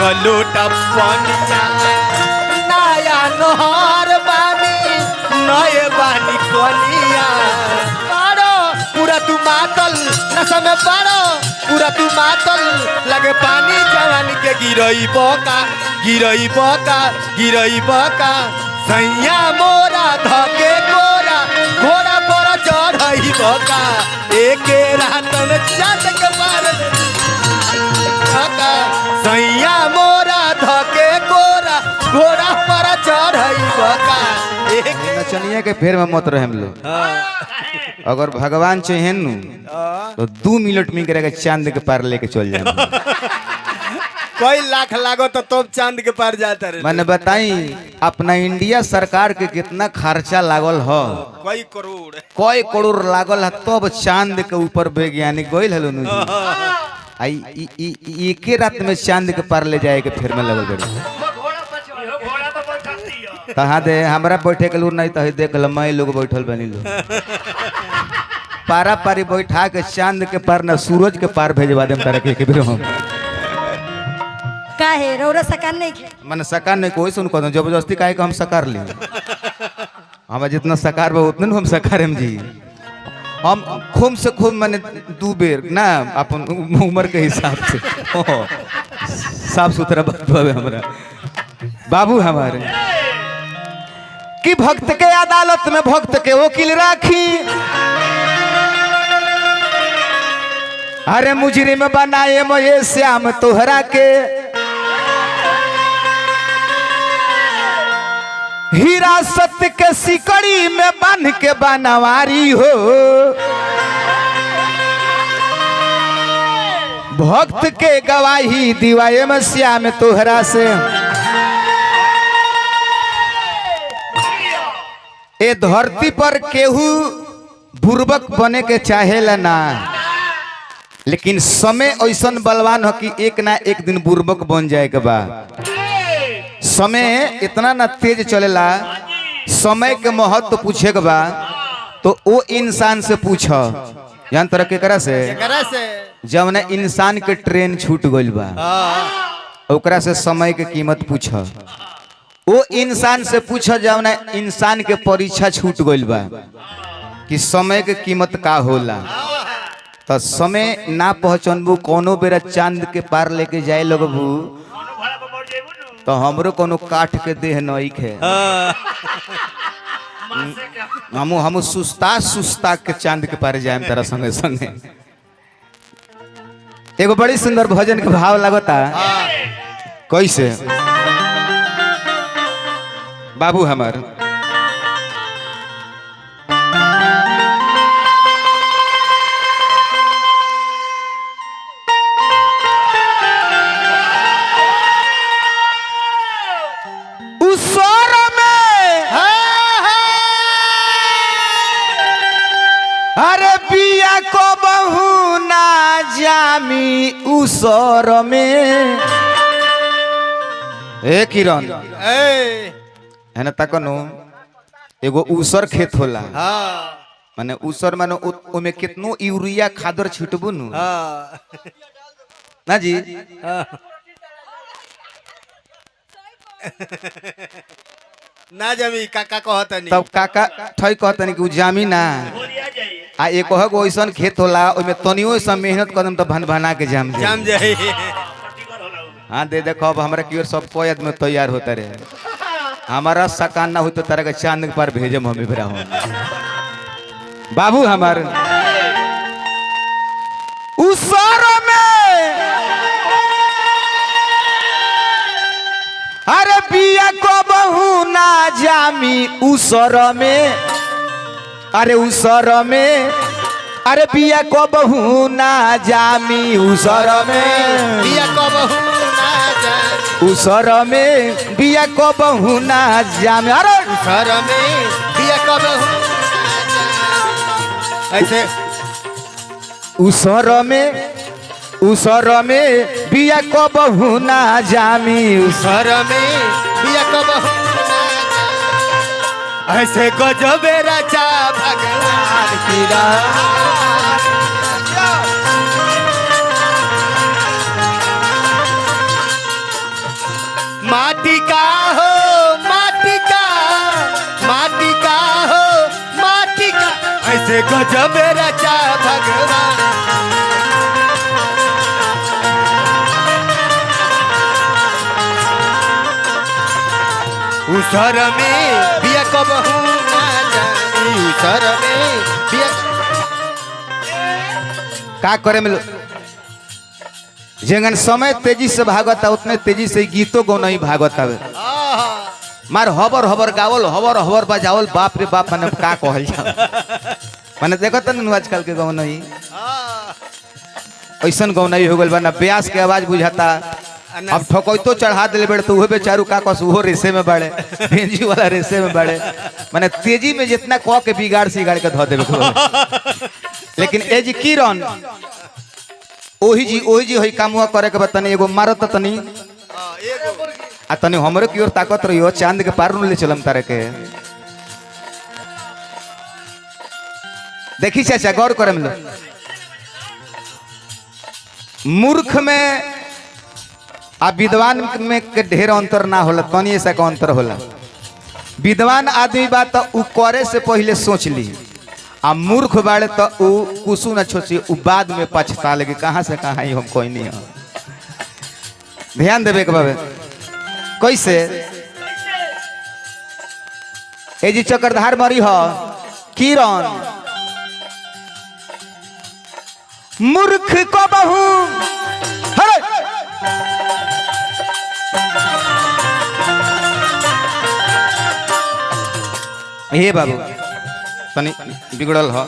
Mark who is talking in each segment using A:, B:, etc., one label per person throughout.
A: लोटा पनिया नया नहर बानी नए बानी कनिया पारो पूरा तू मातल नशा में पारो पूरा तू मातल लगे पानी जवानी के गिरई बका सैया मोरा धके कोरा घोड़ा पर चढ़ई बका एक रात में चांद के पार सैया मोरा धके कोरा घोड़ा पर चढ़ई बका
B: नचनिया के फेर में मत रहे हम लोग। अगर भगवान चाहे नु तो 2 मिनट में करेगा चांद के पार लेके चल जाए।
A: कोई लाख लागो तो तुम चांद के पार जाता रहे।
B: मैंने बताई अपना इंडिया सरकार के कितना खर्चा लागल हो, कई करोड़ लागल है तब चांद के ऊपर वैज्ञानिक गइल हलो नु आई एक रात में चांद के पार ले जाए के फिर में लगल बड़ी तहा दे हमरा बैठे के लूर नहीं तो देख ल मैं लोग बैठल बनी लो पारा पारी बैठा के चांद के पार ना सूरज के पार भेजवा देम तारा के बेर हम
C: काहे रौरा सकार नहीं के
B: मन सकार नहीं कोई सुन को जबरदस्ती काहे के हम सकार ली हम जितना सकार बा उतना हम सकार हम जी हम खूब से खूब माने 2 बेर ना अपन उम्र के हिसाब से साफ सुथरा बात बाबे हमरा बाबू हमारे कि भक्त के अदालत में भक्त के वकील राखी अरे मुजरिम बनाए मोये श्याम तोहरा के हीरा सत्य के सिकड़ी में बांध के बनवारी हो भक्त के गवाही दिवाए में श्याम तोहरा से ए धरती पर केहू बुर्बक बने के चाहेला ना लेकिन समय ऐसा बलवान हो कि एक ना एक दिन बुर्बक बन जाए के बा। समय इतना ना तेज चलेला समय के महत्व पूछे के बा तो वो इंसान से पूछ जान तरह केकरा से जब ना इंसान के ट्रेन छूट गइल बा ओकरा से समय के कीमत पूछ वो इंसान से पूछ जब ना इंसान के परीक्षा छूट गइल बा कि समय के कीमत का होला तो समय ना पहचानबू कोनो बेरा चांद के पार लेके जाए लगबू तो हमरो कोनो काठ के देह नई खे हम सुस्ता के चांद के पार जाए तारा संगे संगे। एगो बड़ी सुंदर भजन के भाव लगता कैसे बाबू हमार अरे पिया को बहू ना जामी उसर में ए किरण है ना तकनो एगो उसर खेत होला माने उसर माने ओमे कितनो यूरिया खादर छिटबू नु ना जी
A: ना जमी काका कहतनी
B: तब काका ठई कहतनी कि उ जामी ना आ एक हो ऐसन खेत होला ओमे तनियो से मेहनत कदम तो भन भना के जाम
A: जाए।
B: हाँ दे देखो अब हमरा की ओर सब कोई आदमी तैयार होता रहे हमारा सकान ना हो तो तरह के चांद के पार भेजम हम इबरा हो बाबू हमार उसर में अरे बिया को बहू ना जामी उसर में अरे उसर में अरे बिया को बहू ना जामी उसर में
A: बिया को बहू ना जामी
B: उसर में बिया को बहू ना जामी अरे
A: उसर में बिया को बहू ऐसे
B: उसर में बिया को बहू ना जामी
A: उसर में बिया को बहू ऐसे गजबे रचा भगवान की से गजब रचा भगवान। उसर में बिया कबहू ना जानी, उसर में बिया
B: का करे में जेंगन समय तेजी से भागता उतने तेजी से गीतों को नहीं भागता है। मार हबर हबर गावल हबर हबर बजावल बाप रे बाप मैंने का कहल जा मैंने देखा था ना आजकल के गाँव नहीं ऐसा गाँव नहीं हो गल बा ना ब्यास के आवाज बुझाता। अब ठोकतो चढ़ा दिले बेड़ तो वह बेचारू का कस वो रेसे में बढ़े भेंजी वाला रेसे में बढ़े मैंने तेजी में जितना कह के बिगाड़ सिगाड़ के धो देवे। लेकिन ए जी किरण ओही जी होई कामुआ करे के बतानी एगो मारत तनी आ तनी हमरे की ओर ताकत रहियो चांद के पार ले चलम तारे के देखी चाचा गौर करे में मूर्ख में आ विद्वान में के ढेर अंतर ना होला तनी ऐसा का अंतर होला। विद्वान आदमी बात तो उ करे से पहले सोच ली आ मूर्ख बाड़े तो उ कुसु न छोची उ बाद में पछता लगे कहाँ से कहाँ ही हम कोई नहीं है। ध्यान देवे के बाबे कैसे ए जी चक्रधार मरी हो किरण मूर्ख को बहु हे बाबू तनी बिगड़ल हो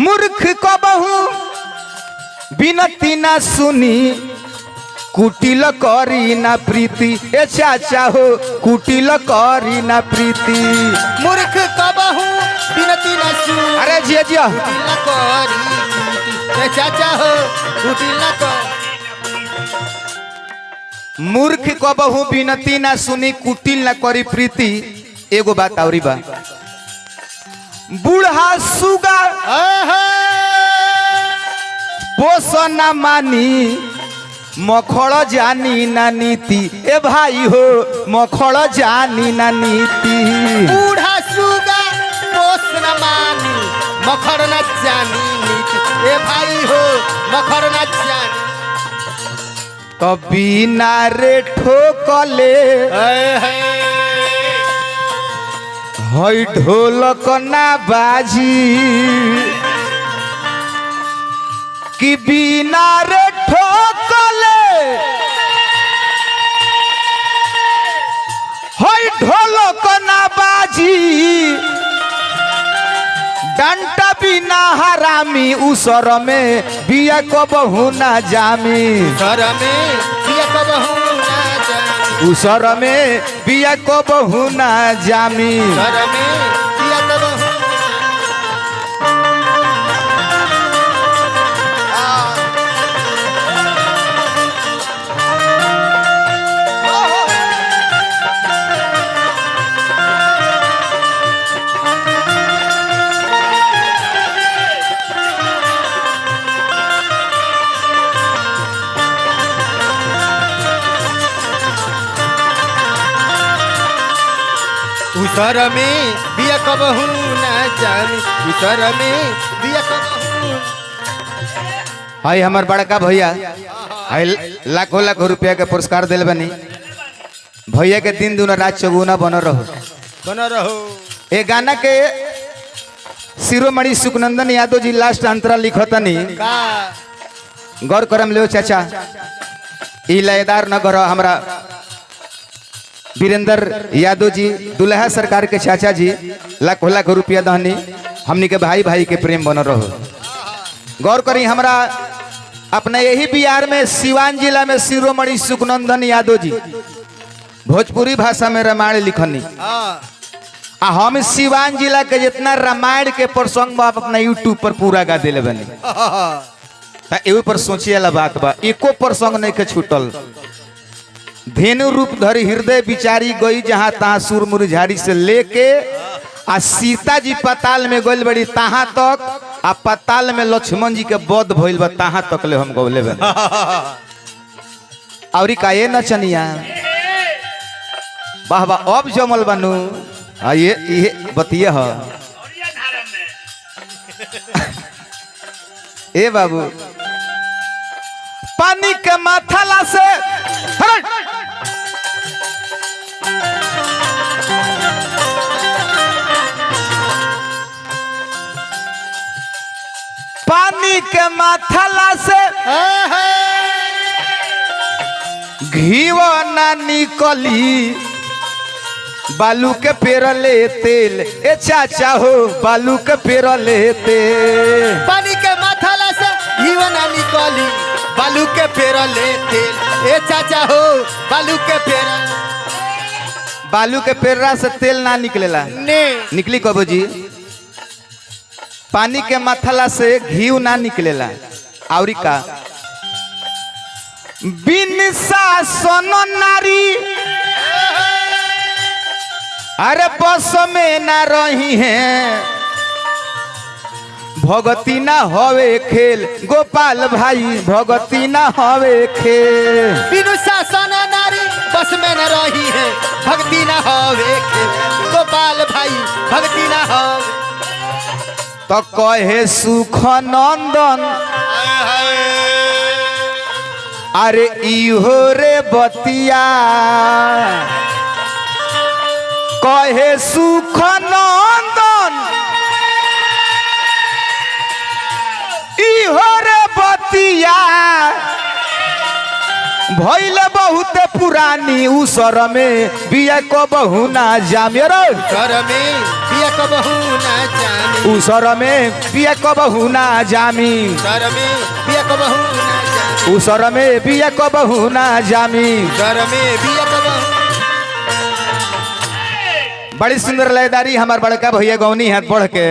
B: मूर्ख को बहु बिनती ना सुनी कुटिल करी ना प्रीति ए चाचा हो कुटिल करी ना प्रीति
A: मूर्ख कबहू बिनती न सुनी
B: अरे जिया जिया
A: कुटिल करी ए चाचा हो कुटिल करी
B: मूर्ख को बहु बिनती ना सुनी कुटिल ना करी प्रीति। एगो बात औरी बा बूढ़ा सुगा पोस ना मानी मखड़ जानी ना नीति ए भाई हो मखड़ जानी ना नीति
A: बूढ़ा सुगा पोस न मानी मखड़ न जानी नीति ए भाई हो मखड़ न जानी
B: तो बिना रे ठोकले हई ढोलक ना बाजी कि बिना रे ठोकले हई ढोलक ना बाजी डंटा बिना हरामी उसर में बिया को बहु ना जामी
A: घर में बिया कबहू ना जानी
B: उसर में बिया को बहु ना जामी
A: घर में बिया कबहू उसर में बिया कबहू ना जानी उसर में बिया कबहू
B: हाय हमार बड़का भैया हाय लाखों लाखों रुपया के पुरस्कार दिल बनी भैया के दिन दुना रात चौगुना बन रहो। ए गाना के शिरोमणि सुखनंदन यादव जी लास्ट अंतरा लिखतनी
A: का
B: गौर करम ले चाचा ई लयदार नगर हमरा वीरेंद्र यादव जी दुल्हा सरकार के चाचा जी लाखों लाखों रुपया दहनी हमनी के भाई भाई के प्रेम बन रहो। गौर करी हमरा अपने यही बिहार में सिवान जिला में शिरोमणि सुखनंदन यादव जी भोजपुरी भाषा में रामायण लिखनी आ हम सिवान जिला के जितना रामायण के प्रसंग बा अपना यूट्यूब पर पूरा गा दिले बनी एवं पर सोचिए वाला बात बा एको प्रसंग नहीं के छूटल। धेनु रूप धरी हृदय बिचारी गई जहाँ तहाँ सुर मुरझारी से लेके आ सीता जी पताल में गइल बड़ी तहाँ तक आ पताल में लक्ष्मण जी के बध भइल बा तहाँ तक ले हम गौले बनी और का ये नचनिया वाह वाह अब जमल बनू ये बतिया है। ए बाबू पानी के माथाला से पानी के माथाला से घीव ना निकली बालू के पेरले तेल। ए चाचा हो बालू के पेरले तेल।
A: पानी के माथाला से घीव ना निकली बालू के पेरले तेल। ए चाचा हो बालू के
B: बालू के पेररा से तेल ना निकलेला
A: ने
B: निकली कबो जी। पानी के माथाला से घी ना निकलेला और का बिन शासन नारी अरे बस में ना रही हैं भगती ना हवे खेल। गोपाल भाई भगती ना हवे खेल।
A: बिनु शासन नारी बस में न रही है भक्ति ना हवे खेल। गोपाल भाई भक्ति ना हवे
B: तो कहे सुख नंदन अरे इहो रे बतिया कहे सुख नंदन इहो रे बतिया भइल बहुत पुरानी उसर में बिया को बहु ना जामे रे।
A: घर में बिया को बहु ना जामी।
B: उसर में बिया को बहु ना जामी।
A: घर में बिया को बहु ना जामी।
B: उसर में बिया को बहु ना जामी।
A: घर में बिया को बहु।
B: बड़ी सुंदर लयदारी हमार बड़का भैया गौनी हाथ बढ़ के